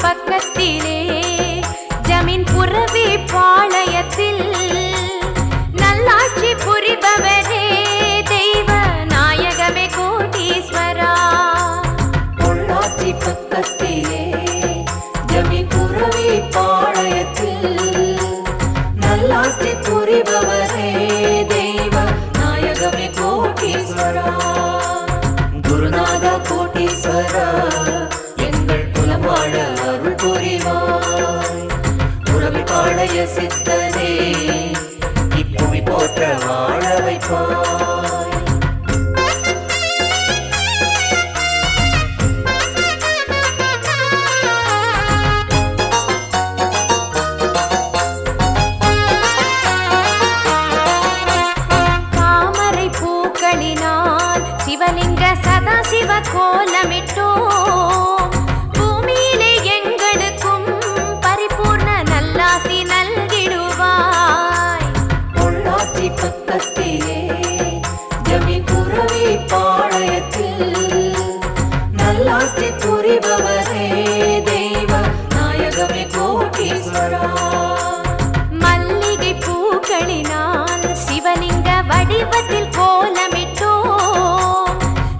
பக்கத்திலே ஜமீன் புரவி பாளையத்தில் நல்லாட்சி புரிபவரே தெய்வ நாயகமே கோட்டீஸ்வரா. பொள்ளாச்சி பக்கத்திலே ஜமீன் புரவி பாளையத்தில் நல்லாட்சி புரிபவரே தெய்வ நாயகமே கோட்டீஸ்வரா. குருநாத கோட்டீஸ்வரா எங்கள் குலம் வாழ அருள் புரிவாய். புரவி பாளைய சித்தனே இப்புவி போற்ற வாழ வைப்பாய். தாமரை பூக்களினால் சிவலிங்க சதாசிவ கோலமிட்டோம். பூமியிலே எங்களுக்கும் பரிபூர்ண நல்லாசி நல்கிடுவாய். பொள்ளாச்சி பக்கத்திலே ஜமீன் புரவி பாளையத்தில் நல்லாட்சி புரிபவரே தெய்வ நாயகமே கோட்டீஸ்வரா. மல்லிகை பூக்களினால் சிவலிங்க வடிவத்தில் கோலமிட்டோம்.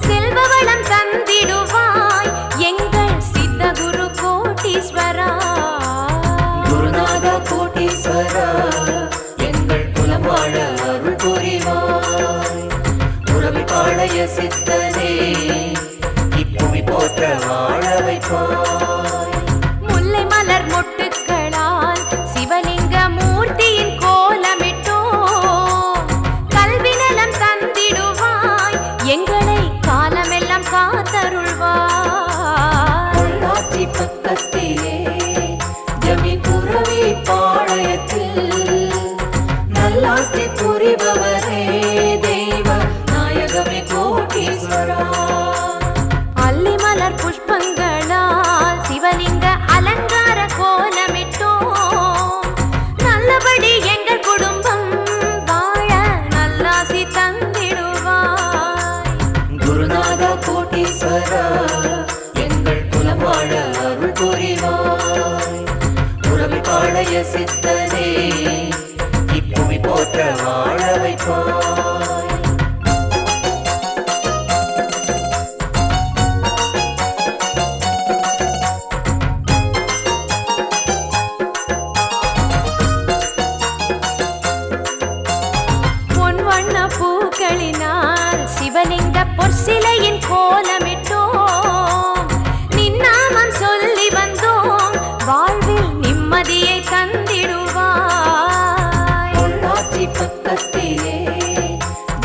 செல்வ வளம் தந்திடுவாய் எங்கள் சித்தகுரு கோட்டீஸ்வரா. குருநாத கோட்டீஸ்வரா எங்கள் குலம் வாழ அருள் புரிவாய். புரவி பாளைய சித்தனே இப்புவி போற்ற வாழ வைப்பாய். முல்லை மலர் மொட்டுக்களால் சிவலிங்க மூர்த்தியின் கோலமிட்டோம். கல்வி நலம் தந்திடுவாய் எங்களை காலமெல்லாம் காத்தருள்வாய். பொள்ளாச்சி பக்கத்திலே ஜமீன் புரவி பாளையத்தில் நல்லாட்சி புரிபவரே தெய்வ நாயகமே கோட்டீஸ்வரா. அல்லி மலர் புஷ்பங்களால் சிவலிங்க அலங்கார கோலமிட்டோம். நல்லபடி எங்கள் குடும்பம் வாழ நல்லாசி தந்திடுவாய். குருநாத கோட்டீஸ்வரா எங்கள் குலம் வாழ அருள் புரிவாய். புரவி பாளைய சித்தனே இப்புவி போற்ற வாழ வைப்பாய். பொன் வண்ண பூக்களினால் சிவலிங்க பொற்சிலையின் கோலமிட்டோம். நின்னாமம் சொல்லி வந்தோம் வாழ்வில் நிம்மதியை தந்திடுவாய். பொள்ளாச்சி பக்கத்திலே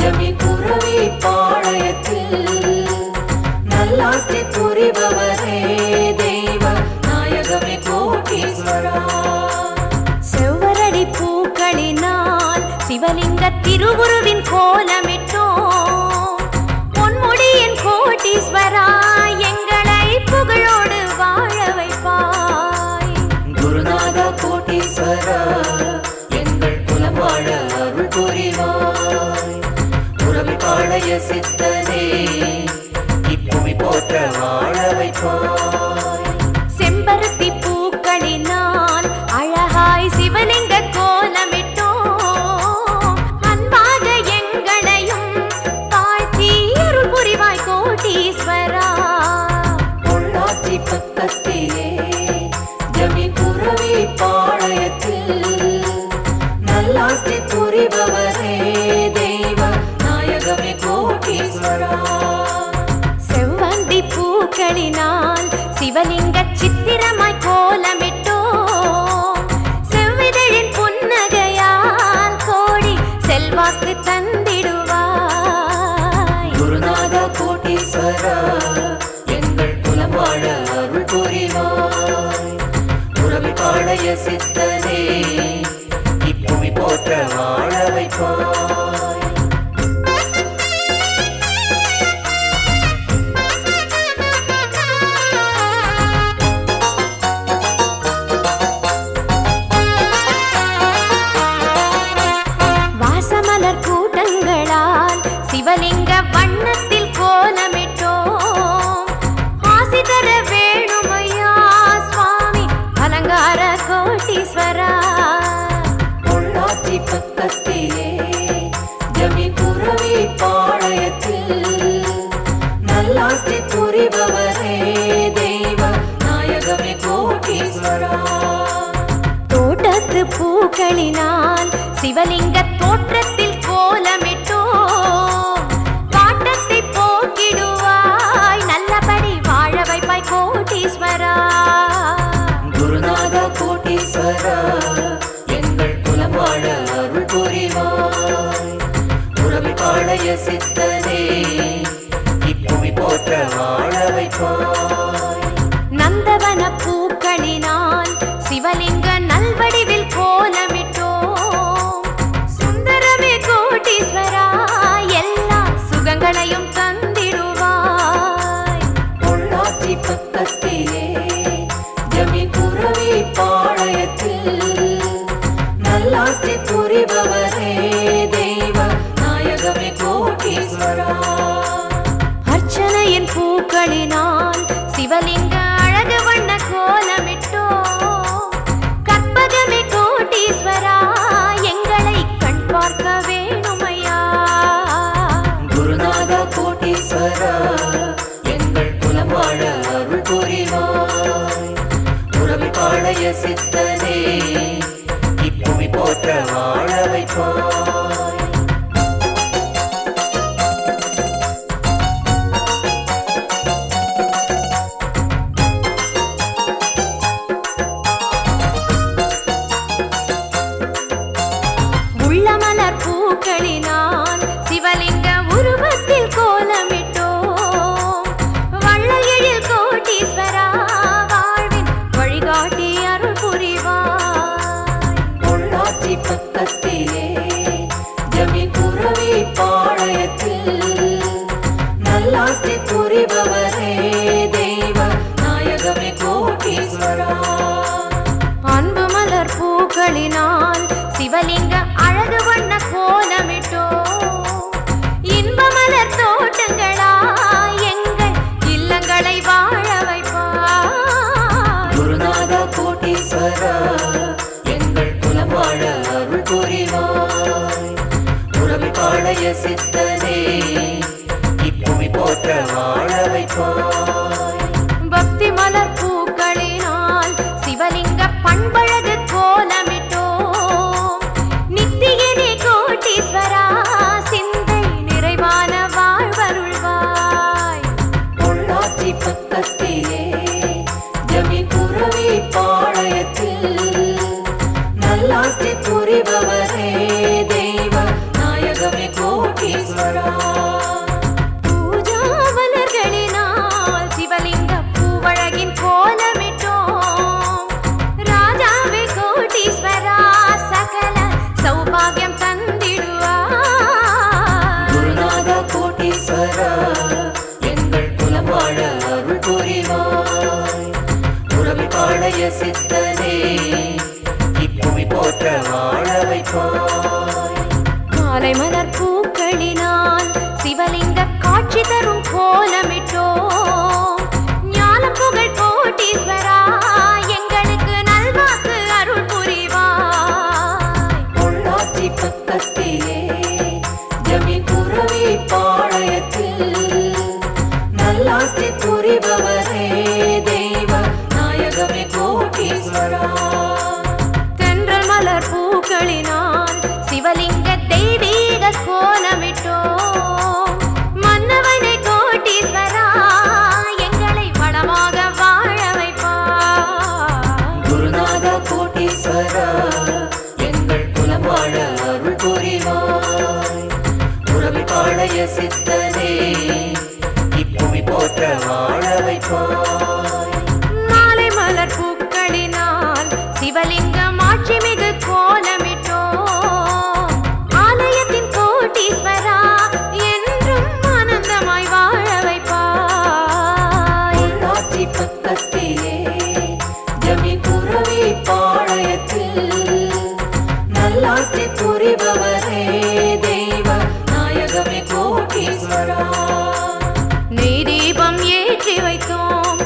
ஜமீன் புரவி பாளையத்தில் நல்லாட்சி புரிபவரே தெய்வ நாயகமே கோட்டீஸ்வரா. செவ்வரடி பூக்களினால் சிவலிங்க திருவுருவின் கோலமிட்டோம். பொன்முடியின் கோட்டீஸ்வரா எங்களை புகழோடு வாழ வைப்பாய். குருநாத கோட்டீஸ்வரா எங்கள் குலம் வாழ அருள் புரிவாய். புரவி பாளைய சித்தனே இப்புவி போற்ற வாழ வைப்பாய். செம்பருத்தி பூக்களினால் அழகாய் சிவலிங்க கோலமிட்டோம். அன்பாக எங்களையும் தாழ்த்தி அருள் புரிவாய் கோட்டீஸ்வரா. பொள்ளாச்சி பக்கத்திலே ஜமீன் புரவி பாளையத்தில் நல்லாட்சி புரிபவரே தெய்வ நாயகமே கோட்டீஸ்வரா. செவ்வந்தி பூக்களினால் சிவலிங்க சித்திரமாய் கோலமிட்டோம். செவ்விதழின் புன்னகையால் கோடி செல்வாக்கு தந்திடுவாய். குருநாத கோட்டீஸ்வரா எங்கள் குலம் வாழ அருள் புரிவாய். புரவி பாளைய சித்தனே இப்புவி போற்ற வாழ வைப்பாய். சிவலிங்க வண்ணத்தில் கோலமிட்டோம். ஆசி தர வேணுமையா சுவாமி கோட்டீஸ்வரா. தோட்டத்து பூக்களினால் சிவலிங்க தோற்றத்தில் கோலமிட்டோம். வாட்டத்தை போக்கிடுவாய், நல்லபடி வாழ வைப்பாய் கோட்டீஸ்வரா. குருநாதா கோட்டீஸ்வரா, எங்கள் குலம் வாழ அருள் புரிவாய். உறவை பாளைய சித்தனே, இப்புவி போற்ற வாழ வைப்பாய். நந்தவன பூக்களினால் சிவலிங்க நல்வடிவில் கோலமிட்டோம். சுந்தரமே கோட்டீஸ்வரா, எல்லா சுகங்களையும் தந்திடுவாய். பொள்ளாச்சி பக்கத்திலே ஜமீன் புரவி பாளையத்தில் நல்லாட்சி புரிபவரே தெய்வ நாயகமே கோட்டீஸ்வரா. அர்ச்சனையின் பூக்களினால் சிவலிங்க அழகு வண்ண கோலமிட்டோம். கற்பகமே கோட்டீஸ்வரா, எங்களை கண் பார்க்க வேணுமையா. குருநாதா கோட்டீஸ்வரா, எங்கள் குலம் வாழ அருள் புரிவாய். உறவை பாளைய சித்தனே, இப்புவி போற்ற வாழ வைப்பாய். உள்ளமலர் பூக்களினால் சிவலிங்க உருவத்தில் கோலமிட்டோம். வள்ளல் கோட்டீஸ்வரா, வாழ்வின் வழிகாட்டி அருள் புரிவாய். பொள்ளாச்சி பக்கத்திலே ஜமீன் புரவி பாளையத்தில் நல்லாட்சி புரிபவரே தெய்வ நாயகமே கோட்டீஸ்வரா. அன்பு மலர் பூக்களினால் சிவலிங்க அழகு வண்ண கோலமிட்டோம். இன்ப மலர் தோட்டங்களா, எங்கள் இல்லங்களை வாழ வைப்பாய். குருநாதா கோட்டீஸ்வரா, எங்கள் குலம் வாழ அருள் புரிவாய். உறவை பாளைய சித்தனே, இப்புவி போற்ற வாழ வைப்பாய். பக்தி மலர் பூக்களினால் சிவலிங்க பண்பழகு கோலமிட்டோம். நித்தியனே கோட்டீஸ்வரா, சிந்தை நிறைவான வாழ்வருள்வாய். பொள்ளாச்சி பக்கத்திலே ஜமீன் புரவி பாளையத்தில் நல்லாட்சி புரிபவரே தெய்வ நாயகமே கோட்டீஸ்வரா. பூஜா மலர்களினால் சிவலிங்க பூவழகின் கோலமிட்டோம். ராஜாவே கோட்டீஸ்வரா, சகல சௌபாகியம் தந்திடுவாய். குருநாதா கோட்டீஸ்வரா, எங்கள் குலம் வாழ அருள் புரிவாய். உறவை பாளைய சித்தனே, இப்புவி போற்ற வாழ வைப்பாய். மாலை மலர் பூக்களினால் சிவலிங்க காட்சி தரும் கோலமிட்டோம். ஞானம் புகழ் கோட்டீஸ்வரா, எங்களுக்கு நல்வாக்கு அருள் புரிவாய். பொள்ளாச்சி பக்கத்திலே ஜமீன் புரவி பாளையத்தில் நல்லாட்சி புரிபவரே தெய்வ நாயகமே கோட்டீஸ்வரா. தென்றல் மலர் பூக்களினால் சிவலிங்க தெய்வீக கோலமிட்டோம். மன்னவனே கோட்டீஸ்வரா, எங்களை வளமாக வாழ வைப்பாய். குருநாதா கோட்டீஸ்வரா, எங்கள் குலம் வாழ அருள் புரிவாய். உறவை பாளைய சித்தனே, இப்புவி போற்ற வாழ வைப்பாய். மாலை மலர் பூக்களினால் சிவலிங்கம் ஆட்சி மிகு கோலமிட்டோம். ஆலயத்தின் கோட்டீஸ்வரா, என்றும் ஆனந்தமாய் வாழ வைப்பாய். பொள்ளாச்சி பக்கத்திலே ஜமீன் புரவி பாளையத்தில் நல்லாட்சி புரிபவரே தெய்வ நாயகமே கோட்டீஸ்வரா. நெய் தீபம் ஏற்றி வைத்தோம்,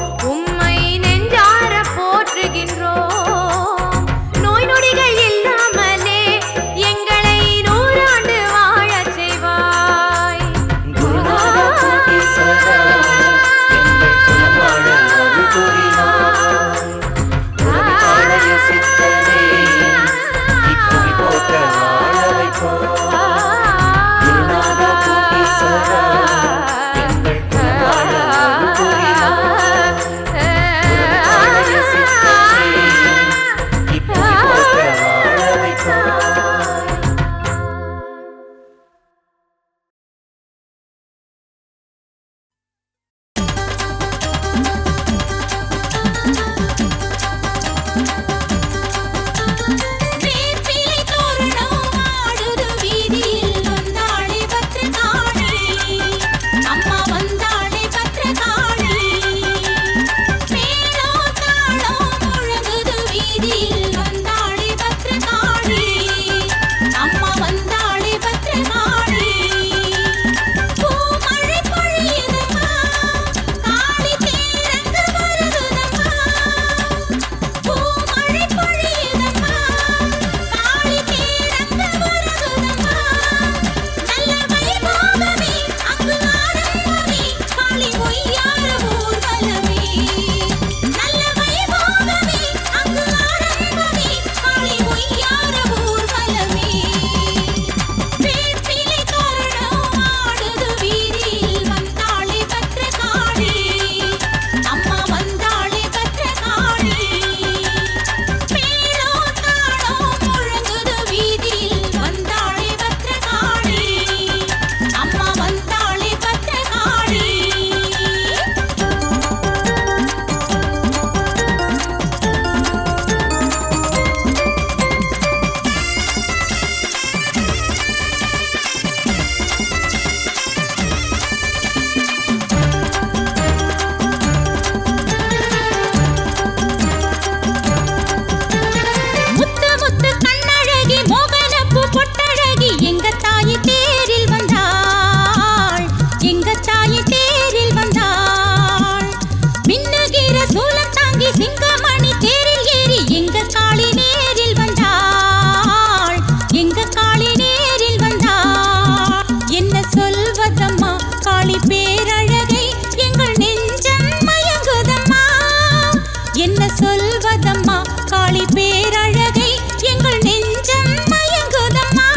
காளி பேரழகை எங்கள் நெஞ்சம் மயங்குதம்மா.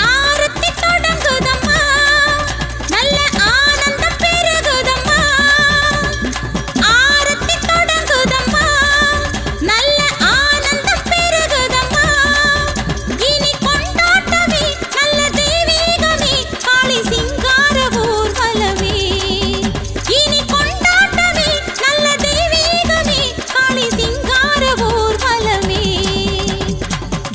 ஆரத்தி தொடங்குதம்மா, நல்ல ஆனந்தம் பெருகுதம்மா. ஆரத்தி தொடங்குதம்மா, நல்ல ஆனந்தம் பெருகுதம்மா. இனி கொண்டாட்டமே நல்ல தெய்வீகமே காளி சிங்கார ஊர்வலமே. இனி கொண்டாட்டமே நல்ல தெய்வீகமே காளி சிங்கார ஊர்வலமே.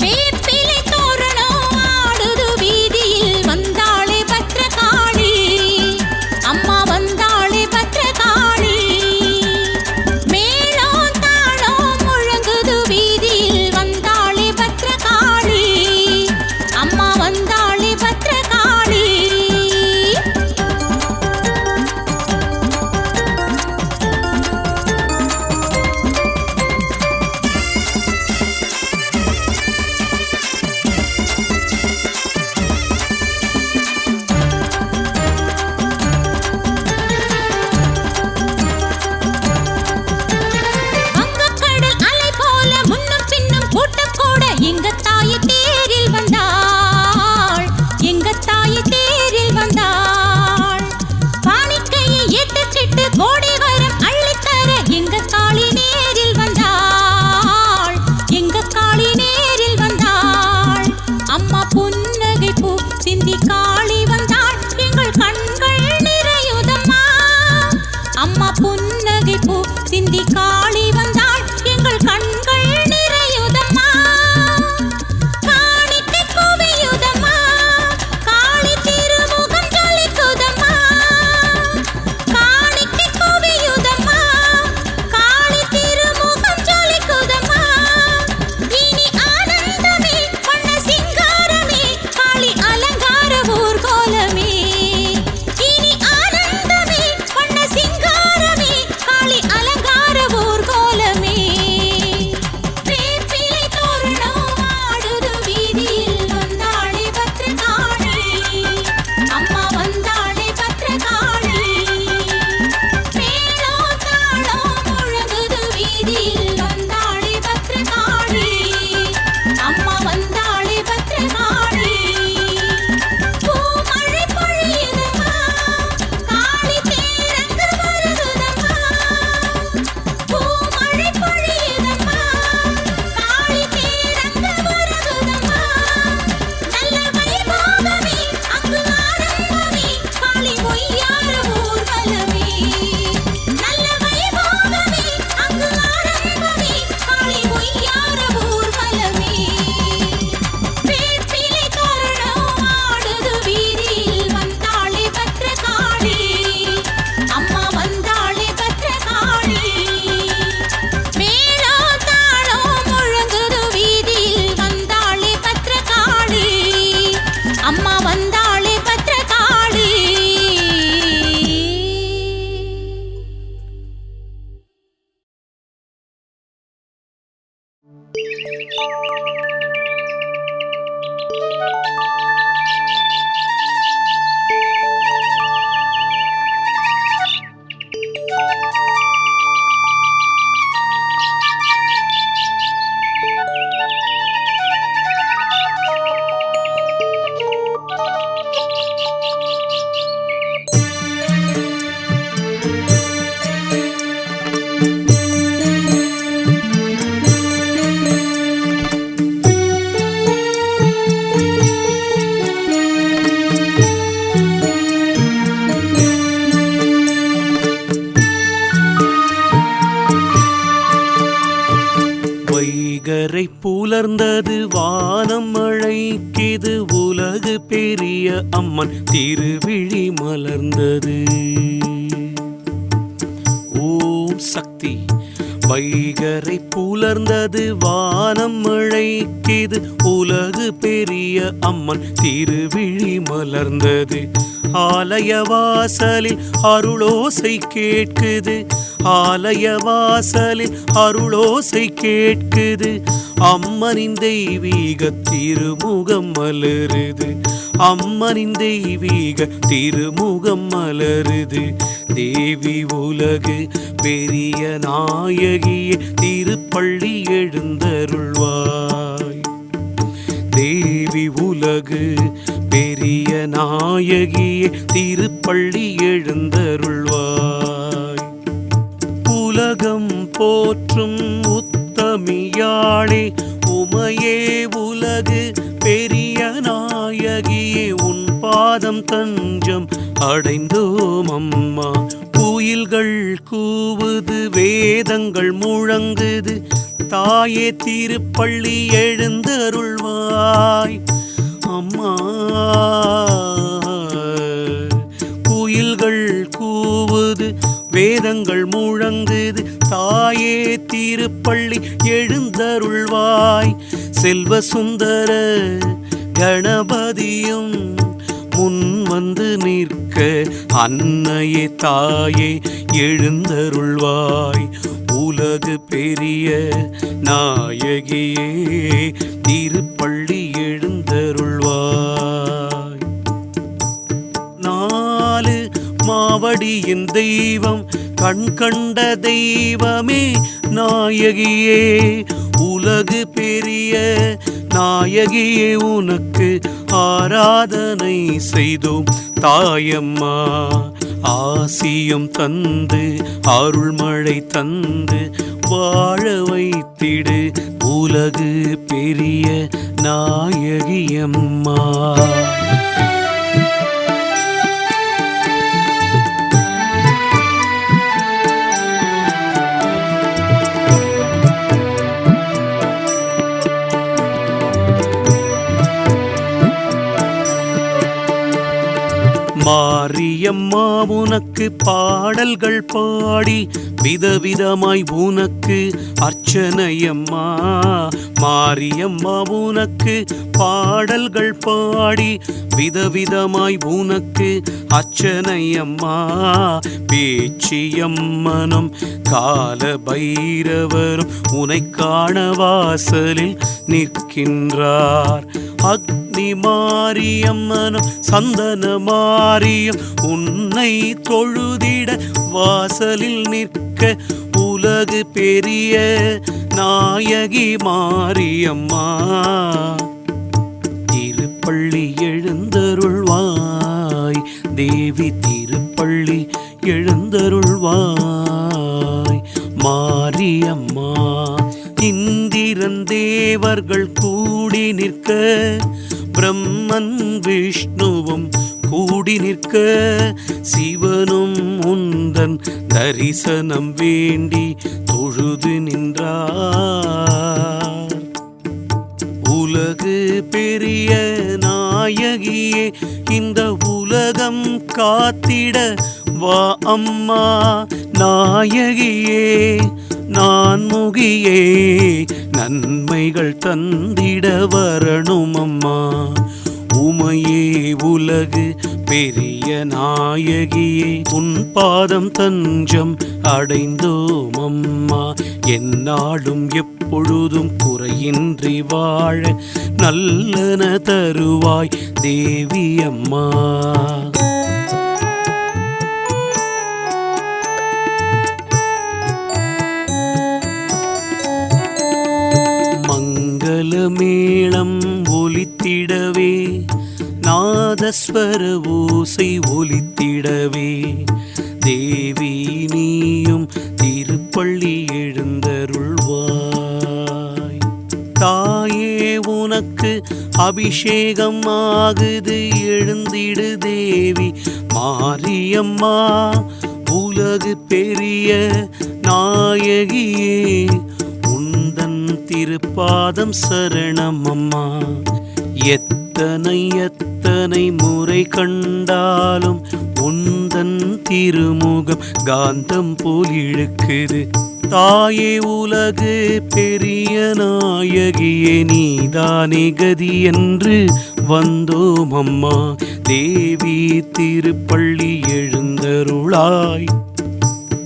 வேப்பிலை தோரணம் ஆடுது வீதியில் வந்தாளே பத்ரகாளி, அம்மா வந்தாளே பத்ரகாளி. மேளம் தாளம் முழங்குது வீதியில் வந்தாளே பத்ரகாளி, அம்மா வந்தாளே பத்ரகாளி. வங்கக்கடல் அலை போல முன்னும் பின்னும் கூட்டம் கூட எங்க தாய் தேரில் வந்தாள், எங்க தாய் தேரில் வந்தாள். காணிக்கையை ஏற்றுக்கிட்டு கோடி வரம் அள்ளித்தர எங்க காளி நேரில் வந்தாள், எங்க காளி நேரில் வந்தாள். அம்மா புன்னகை பூ சிந்தி காளி வந்தாள், எங்கள் கண்கள் நிறையுதம்மா. அம்மா புன்னகை பூ சிந்தி காளி வந்தாள், எங்கள் கண்கள் நிறையுதம்மா. காணிக்கை குவியுதம்மா, காளி திருமுகம் ஜொலிக்குதம்மா. காணிக்கை குவியுதம்மா, காளி திருமுகம் ஜொலிக்குதம்மா. இனி ஆனந்தமே வண்ண சிங்காரமே காளி அலங்கார ஊர்கோலமே. இனி ஆனந்தமே வண்ண சிங்காரமே காளி அலங்கார ஊர்கோலமே. வேப்பிலை தோரணம் ஆடுது வீதியில் வந்தாளே பத்ரகாளி, அம்மா வந்தாளே பத்ரகாளி. மேளம் தாளம் முழங்குது வீதியில் வந்தாளே பத்ரகாளி, அம்மா வந்தாளே பத்ரகாளி. பூமழை பொழியுதம்மா, காளி தேரங்கு வருகுதம்மா. பூமழை பொழியுதம்மா, காளி தேரங்கு வருகுதம்மா. நல்ல வைபோகமே அங்கு ஆரம்பமே காளி ஒய்யார ஊர்வலமே. நல்ல வைபோகமே அங்கு ஆரம்பமே காளி ஒய்யார ஊர்வலமே. வேப்பிலை தோரணம் ஆடுது வீதியில் வந்தாளே பத்ரகாளி, அம்மா வந்தாளே பத்ரகாளி. மேளம் தாளம் முழங்குது வீதியில் வந்தாளே பத்ரகாளி, அம்மா வந்தாளே பத்ரகாளி. வைகரை புலர்ந்தது வானம் அழைக்கிது உலகு பெரிய அம்மன் திருவிழி மலர்ந்தது. ஓம் சக்தி. வைகரை புலர்ந்தது வானம் அழைக்கிது உலகு பெரிய அம்மன் திருவிழி மலர்ந்தது. ஆலய வாசலில் அருளோசை கேட்குது, ஆலய வாசலில் அருளோசை கேட்குது. அம்மனின் தெய்வீக திருமுகம் மலருது, அம்மனின் தெய்வீக திருமுகம் மலருது. தேவி உலகு பெரிய நாயகியே திருப்பள்ளி எழுந்தருள்வாய். தேவி உலகு பெரிய நாயகியே திருப்பள்ளி எழுந்தருள்வாய். உலகம் போற்றும் உத்தமியாளே உமையே உலகு பெரிய நாயகியே உன் பாதம் தஞ்சம் அடைந்தோம் அம்மா. குயில்கள் கூவுது வேதங்கள் முழங்குது தாயே திருப்பள்ளி எழுந்தருள்வாய் அம்மா. குயில்கள் கூவுது வேதங்கள் முழங்குது தாயே திருப்பள்ளி எழுந்தருள்வாய். செல்வ சுந்தர கணபதியும் முன் வந்து நிற்க அன்னையே தாயே எழுந்தருள்வாய். உலகு பெரிய நாயகியே திருப்பள்ளி எழுந்தருள்வாய். நாலு மாவடியின் தெய்வம் கண் கண்ட தெய்வமே நாயகியே உலகு பெரிய நாயகியே உனக்கு ஆராதனை செய்தோம் தாயம்மா. ஆசியும் தந்து அருள்மழை தந்து வாழ வைத்திடு உலகு பெரிய நாயகியம்மா. மாரியம்மா உனக்கு பாடல்கள் பாடி விதவிதமாய் உனக்கு அர்ச்சனையம்மா. மாரியம்மா உனக்கு பாடல்கள் பாடி விதவிதமாய் உனக்கு அர்ச்சனையம்மா. பேச்சியம்மனும் கால பைரவரும் உனை காண வாசலில் நிற்கின்றார். அக்னி மாரியம்மனும் சந்தன மாரியம் உன்னை தொழுதிட வாசலில் நிற்க உலகு பெரிய நாயகி மாரியம்மா. திருப்பள்ளி எழுந்தருள்வாய் தேவி திருப்பள்ளி எழுந்தருள்வாய் மாரியம்மா. இந்திரன் தேவர்கள் கூடி நிற்க பிரம்மன் விஷ்ணுவும் கூடி நிற்க சிவனும் உந்தன் தரிசனம் வேண்டி தொழுது நின்றார். உலகு பெரிய நாயகியே இந்த உலகம் காத்திட வா அம்மா. நாயகியே நான்முகியே நன்மைகள் தந்திட வரணும் அம்மா. உமையே உலகு பெரிய நாயகியே உன் பாதம் தஞ்சம் அடைந்தோம் அம்மா. எந்நாளும் எப்பொழுதும் குறையின்றி வாழ நல்லன தருவாய் தேவி அம்மா. மேளம் ஒலித்திடவே நாதஸ்வர ஓசை ஒலித்திடவே தேவி நீயும் திருப்பள்ளி எழுந்தருள்வாய். தாயே உனக்கு அபிஷேகம் ஆகுது எழுந்திடு தேவி மாரியம்மா. உலகு பெரிய நாயகியே உந்தன் திருப்பாதம் சரணம் அம்மா. எத்தனை எத்தனை முறை கண்டாலும் உந்தன் திருமுகம் காந்தம் போல் இழுக்குது. தாயே உலகு பெரிய நாயகியே நீதானே கதி என்று வந்தோம் அம்மா. தேவி திருப்பள்ளி எழுந்தருளாய்.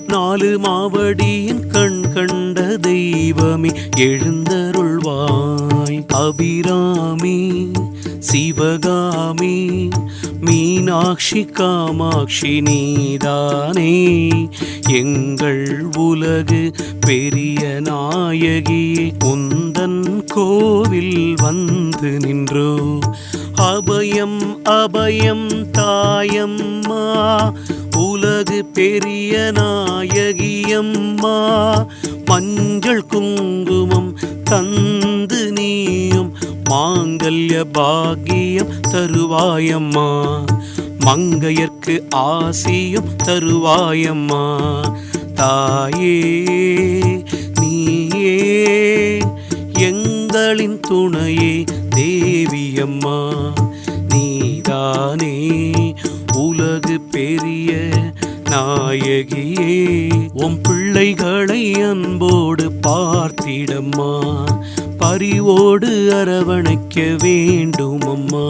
நாலு மாவடியின் கண் கண்ட தெய்வமே எழுந்தருள்வாய். அபிராமி சிவகாமி மீனாட்சி காமாட்சி நீதானே எங்கள் உலகு பெரிய நாயகியே உந்தன் கோவில் வந்து நின்றோ அபயம் அபயம் தாயம்மா உலகு பெரிய நாயகியம்மா மஞ்சள் குங்குமம் தந்து நீயும் மாங்கல்ய பாக்கியம் தருவாயம்மா மங்கையர்க்கு ஆசியும் தருவாயம்மா தாயே நீயே எங்களின் துணையே தேவியம்மா நீதானே உலகு பெரிய நாயகியே உம் பிள்ளைகளை அன்போடு பார்த்திடம்மா பரிவோடு அரவணைக்க வேண்டும் அம்மா.